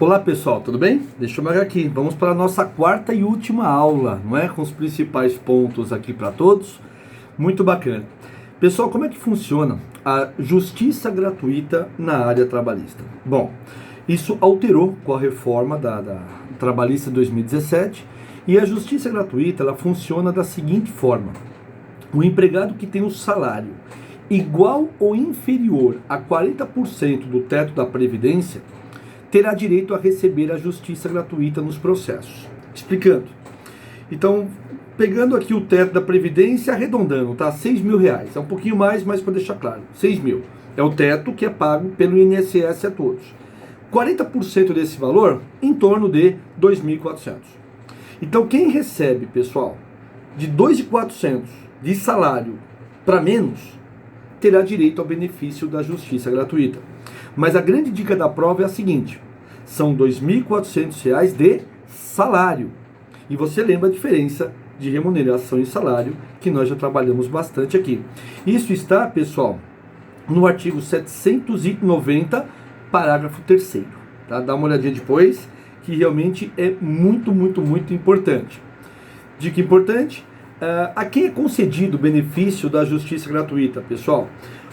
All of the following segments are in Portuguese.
Olá pessoal, tudo bem? Deixa eu marcar aqui. Vamos para a nossa quarta e última aula, não é? Com os principais pontos aqui para todos. Muito bacana. Pessoal, como é que funciona a justiça gratuita na área trabalhista? Bom, isso alterou com a reforma da trabalhista de 2017 e a justiça gratuita ela funciona da seguinte forma: o empregado que tem um salário igual ou inferior a 40% do teto da Previdência terá direito a receber a justiça gratuita nos processos. Explicando. Então, pegando aqui o teto da Previdência, arredondando, tá? R$6.000. É um pouquinho mais, mas para deixar claro, 6.000. É o teto que é pago pelo INSS a todos. 40% desse valor, em torno de 2.400. Então, quem recebe, pessoal, de 2.400 de salário para menos, terá direito ao benefício da justiça gratuita. Mas a grande dica da prova é a seguinte: são R$2.400 de salário. E você lembra a diferença de remuneração e salário, que nós já trabalhamos bastante aqui. Isso está, pessoal, no artigo 790, parágrafo 3º. Tá? Dá uma olhadinha depois, que realmente é muito importante. Dica importante: a quem é concedido o benefício da justiça gratuita, pessoal?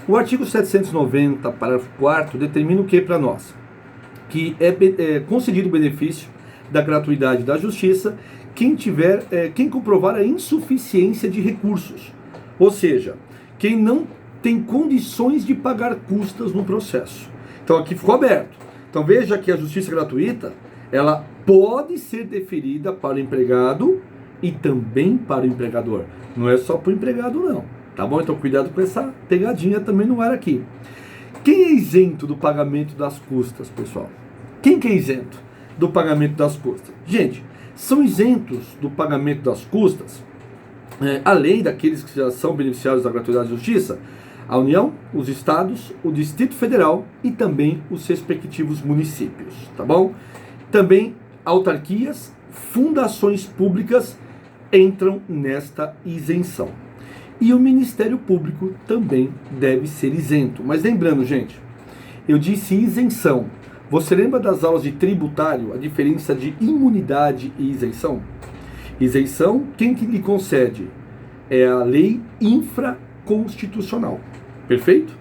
O artigo 790, parágrafo 4º, determina o que para nós? Que é concedido o benefício da gratuidade da justiça quem comprovar a insuficiência de recursos. Ou seja, quem não tem condições de pagar custas no processo. Então aqui ficou aberto. Então veja que a justiça gratuita, ela pode ser deferida para o empregado e também para o empregador. Não é só para o empregado não. Tá bom? Então cuidado com essa pegadinha também no ar aqui. Quem é isento do pagamento das custas, pessoal? Quem que é isento do pagamento das custas? Gente, são isentos do pagamento das custas, além daqueles que já são beneficiários da gratuidade da justiça, a União, os estados, o Distrito Federal e também os respectivos municípios, tá bom? Também autarquias, fundações públicas entram nesta isenção. E o Ministério Público também deve ser isento. Mas lembrando, gente, eu disse isenção. Você lembra das aulas de tributário, a diferença de imunidade e isenção? Isenção, quem que lhe concede? É a lei infraconstitucional. Perfeito?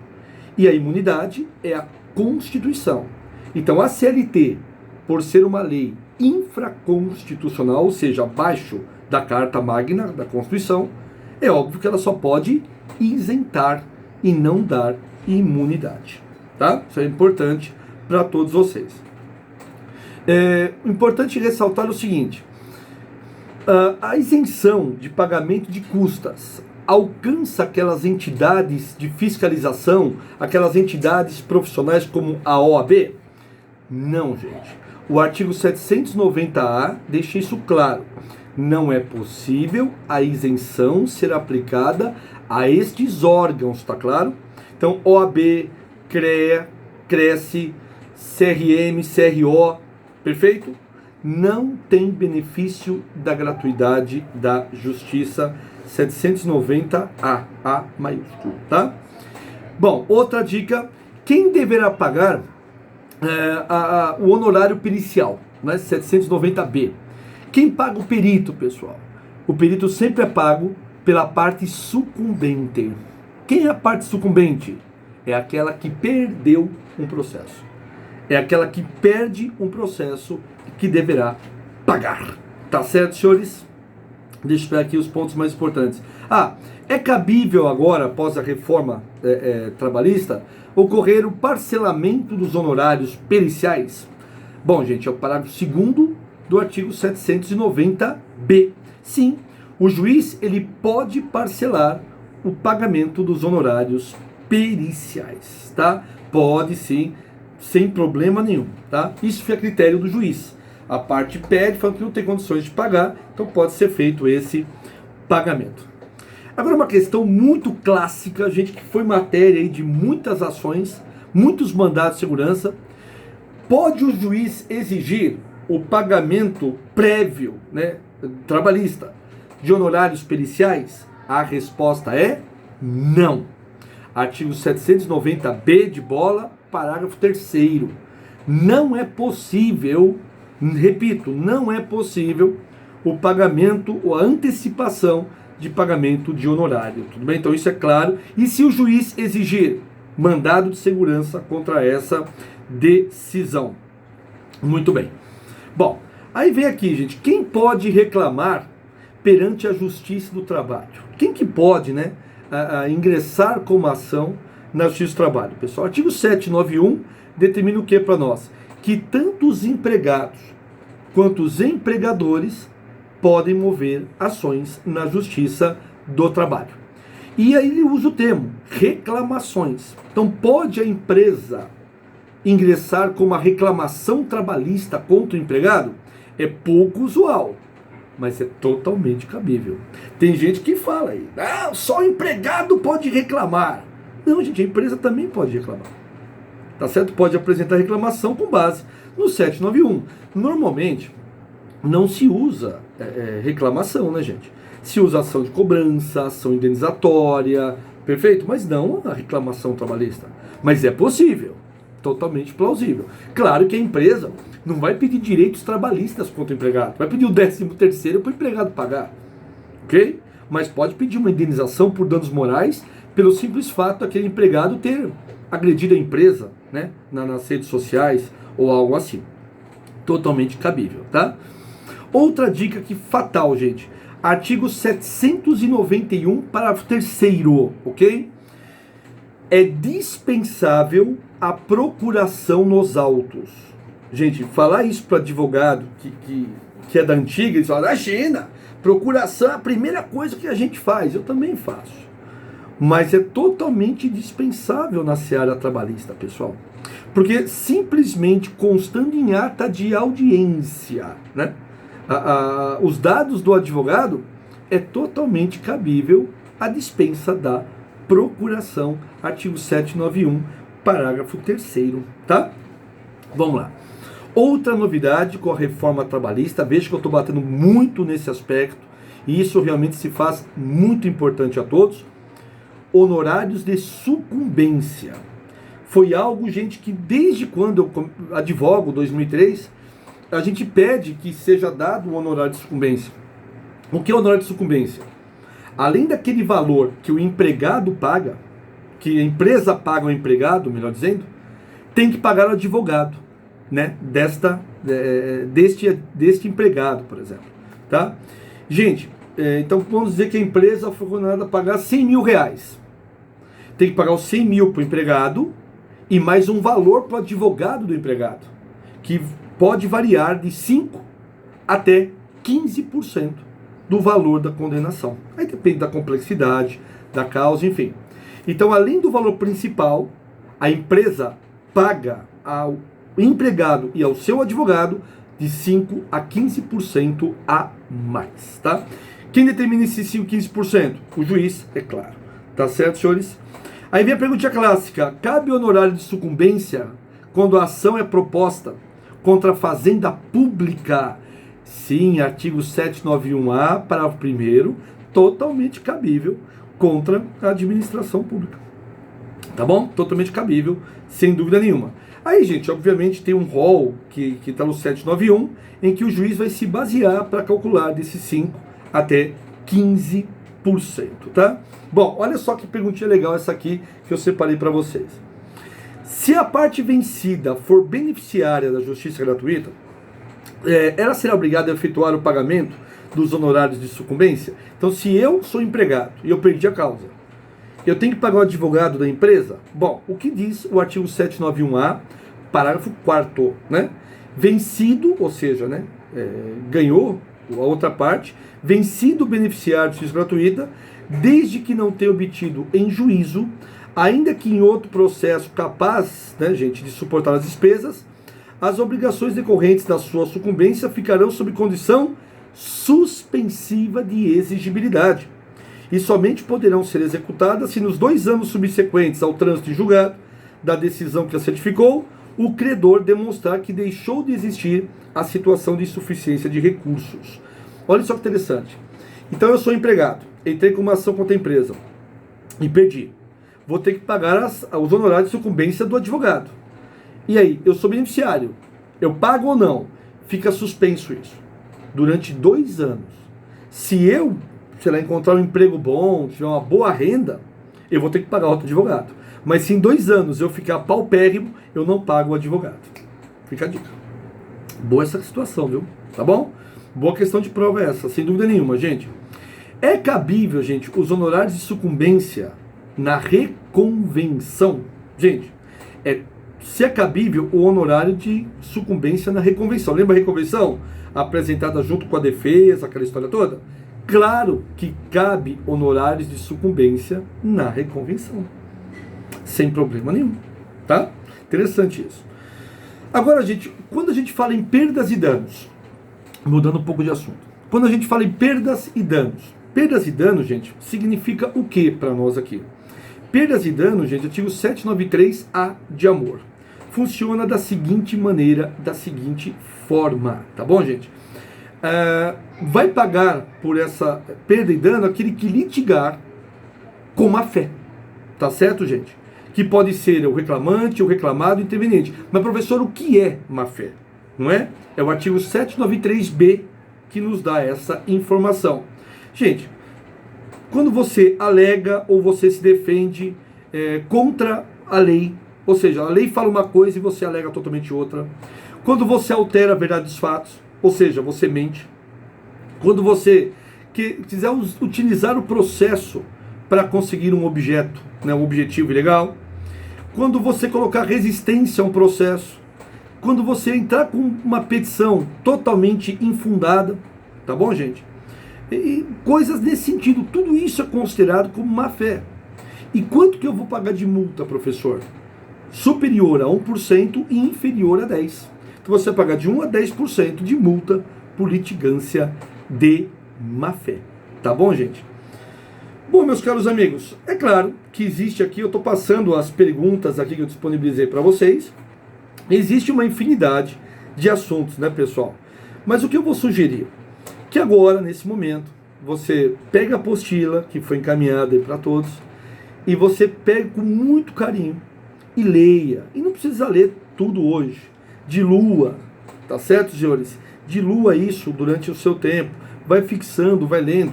E a imunidade é a Constituição. Então a CLT, por ser uma lei infraconstitucional, ou seja, abaixo da Carta Magna da Constituição, é óbvio que ela só pode isentar e não dar imunidade. Tá? Isso é importante para todos vocês. Importante ressaltar o seguinte: a isenção de pagamento de custas alcança aquelas entidades de fiscalização, aquelas entidades profissionais como a OAB? Não, gente. O artigo 790-A deixa isso claro. Não é possível a isenção ser aplicada a estes órgãos, tá claro? Então, OAB, CREA, Cresce, CRM, CRO, perfeito? Não tem benefício da gratuidade da Justiça 790-A, A maiúsculo, tá? Bom, outra dica: quem deverá pagar o honorário pericial, né? 790-B. Quem paga o perito, pessoal? O perito sempre é pago pela parte sucumbente. Quem é a parte sucumbente? É aquela que perdeu um processo. É aquela que perde um processo que deverá pagar. Tá certo, senhores? Deixa eu ver aqui os pontos mais importantes. É cabível agora, após a reforma trabalhista, ocorrer o parcelamento dos honorários periciais? Bom, gente, é o parágrafo 2º do artigo 790-B. Sim, o juiz ele pode parcelar o pagamento dos honorários periciais, tá? Pode sim, sem problema nenhum, tá? Isso fica a critério do juiz. A parte pede, falando que não tem condições de pagar, então pode ser feito esse pagamento. Agora uma questão muito clássica, gente, que foi matéria aí de muitas ações, muitos mandados de segurança. Pode o juiz exigir o pagamento prévio, né, trabalhista, de honorários periciais? A resposta é não. Artigo 790-B de bola, parágrafo 3º. não é possível, repito, não é possível o pagamento ou a antecipação de pagamento de honorário. Tudo bem? Então isso é claro. E se o juiz exigir mandado de segurança contra essa decisão? Muito bem. Bom, aí vem aqui, gente, quem pode reclamar perante a Justiça do Trabalho? Quem que pode, né, ingressar com uma ação na Justiça do Trabalho? Pessoal, artigo 791 determina o que para nós? Que tanto os empregados quanto os empregadores podem mover ações na Justiça do Trabalho. E aí ele usa o termo reclamações. Então pode a empresa ingressar com uma reclamação trabalhista contra o empregado? É pouco usual, mas é totalmente cabível. Tem gente que fala aí, só o empregado pode reclamar. Não, gente, a empresa também pode reclamar. Tá certo? Pode apresentar reclamação com base no 791. Normalmente, não se usa reclamação, né, gente? Se usa ação de cobrança, ação indenizatória, perfeito? Mas não a reclamação trabalhista. Mas é possível, totalmente plausível. Claro que a empresa não vai pedir direitos trabalhistas contra o empregado, vai pedir o 13º para o empregado pagar, ok? Mas pode pedir uma indenização por danos morais pelo simples fato daquele empregado ter agredido a empresa, né, nas redes sociais ou algo assim. Totalmente cabível, tá? Outra dica que fatal, gente. Artigo 791, parágrafo 3º, ok? É dispensável a procuração nos autos. Gente, falar isso para advogado que é da antiga, eles falam, da China, procuração é a primeira coisa que a gente faz. Eu também faço. Mas é totalmente dispensável na seara trabalhista, pessoal. Porque simplesmente constando em ata de audiência, né? Os dados do advogado, é totalmente cabível a dispensa da procuração, artigo 791, parágrafo 3º, tá? Vamos lá. Outra novidade com a reforma trabalhista, veja que eu estou batendo muito nesse aspecto, e isso realmente se faz muito importante a todos, honorários de sucumbência. Foi algo, gente, que desde quando eu advogo, 2003, a gente pede que seja dado o honorário de sucumbência. O que é o honorário de sucumbência? Além daquele valor que o empregado paga, que a empresa paga ao empregado, melhor dizendo, tem que pagar o advogado, né, deste empregado, por exemplo. Tá? Gente, então vamos dizer que a empresa foi condenada a pagar 100 mil reais. Tem que pagar os 100 mil para o empregado e mais um valor para o advogado do empregado, que pode variar de 5% até 15% do valor da condenação. Aí depende da complexidade, da causa, enfim. Então, além do valor principal, a empresa paga ao empregado e ao seu advogado de 5% a 15% a mais, tá? Quem determina esse 5% a 15%? O juiz, é claro. Tá certo, senhores? Aí vem a pergunta clássica. Cabe honorário de sucumbência quando a ação é proposta contra a fazenda pública? Sim, artigo 791A, parágrafo 1º, totalmente cabível contra a administração pública. Tá bom? Totalmente cabível, sem dúvida nenhuma. Aí, gente, obviamente tem um rol que está no 791, em que o juiz vai se basear para calcular desses 5% até 15%, tá? Bom, olha só que perguntinha legal essa aqui que eu separei para vocês. Se a parte vencida for beneficiária da justiça gratuita, ela será obrigada a efetuar o pagamento dos honorários de sucumbência? Então, se eu sou empregado e eu perdi a causa, eu tenho que pagar o advogado da empresa? Bom, o que diz o artigo 791A, parágrafo 4º, né? Vencido, ou seja, né, ganhou a outra parte, vencido o beneficiário de justiça gratuita, desde que não tenha obtido em juízo, ainda que em outro processo capaz, né, gente, de suportar as despesas, as obrigações decorrentes da sua sucumbência ficarão sob condição suspensiva de exigibilidade e somente poderão ser executadas se nos 2 anos subsequentes ao trânsito em julgado da decisão que a certificou, o credor demonstrar que deixou de existir a situação de insuficiência de recursos. Olha só que interessante. Então eu sou empregado, entrei com uma ação contra a empresa e perdi. Vou ter que pagar os honorários de sucumbência do advogado. E aí, eu sou beneficiário, eu pago ou não? Fica suspenso isso durante 2 anos. Se eu, sei lá, encontrar um emprego bom, tiver uma boa renda, eu vou ter que pagar outro advogado. Mas se em 2 anos eu ficar paupérrimo, eu não pago o advogado. Fica a dica. Boa essa situação, viu? Tá bom? Boa questão de prova essa, sem dúvida nenhuma, gente. É cabível, gente, os honorários de sucumbência na reconvenção? Gente, se é cabível o honorário de sucumbência na reconvenção. Lembra a reconvenção? Apresentada junto com a defesa, aquela história toda? Claro que cabe honorários de sucumbência na reconvenção. Sem problema nenhum, tá? Interessante isso. Agora, gente, quando a gente fala em perdas e danos, mudando um pouco de assunto. Quando a gente fala em perdas e danos, gente, significa o que para nós aqui? Perdas e danos, gente, artigo 793-A de amor. Funciona da seguinte maneira, da seguinte forma, tá bom, gente? Vai pagar por essa perda e dano aquele que litigar com má fé, tá certo, gente? Que pode ser o reclamante, o reclamado, o interveniente. Mas, professor, o que é má fé? Não é? É o artigo 793B que nos dá essa informação. Gente, quando você alega ou você se defende contra a lei, ou seja, a lei fala uma coisa e você alega totalmente outra. Quando você altera a verdade dos fatos, ou seja, você mente. Quando você quiser utilizar o processo para conseguir um objeto, né, um objetivo ilegal. Quando você colocar resistência a um processo. Quando você entrar com uma petição totalmente infundada. Tá bom, gente? E coisas nesse sentido. Tudo isso é considerado como má fé. E quanto que eu vou pagar de multa, professor? Superior a 1% e inferior a 10%. Então você vai pagar de 1 a 10% de multa por litigância de má fé. Tá bom, gente? Bom, meus caros amigos, é claro que existe aqui, eu estou passando as perguntas aqui que eu disponibilizei para vocês. Existe uma infinidade de assuntos, né, pessoal? Mas o que eu vou sugerir? Que agora, nesse momento, você pega a apostila que foi encaminhada para todos e você pega com muito carinho e leia. E não precisa ler tudo hoje. Dilua, tá certo, senhores? Dilua isso durante o seu tempo. Vai fixando, vai lendo.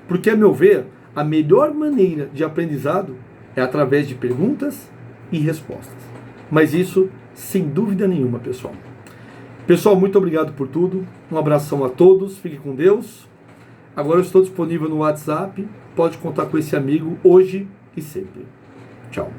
Porque, a meu ver, a melhor maneira de aprendizado é através de perguntas e respostas. Mas isso, sem dúvida nenhuma, pessoal. Pessoal, muito obrigado por tudo. Um abração a todos. Fique com Deus. Agora eu estou disponível no WhatsApp. Pode contar com esse amigo hoje e sempre. Tchau.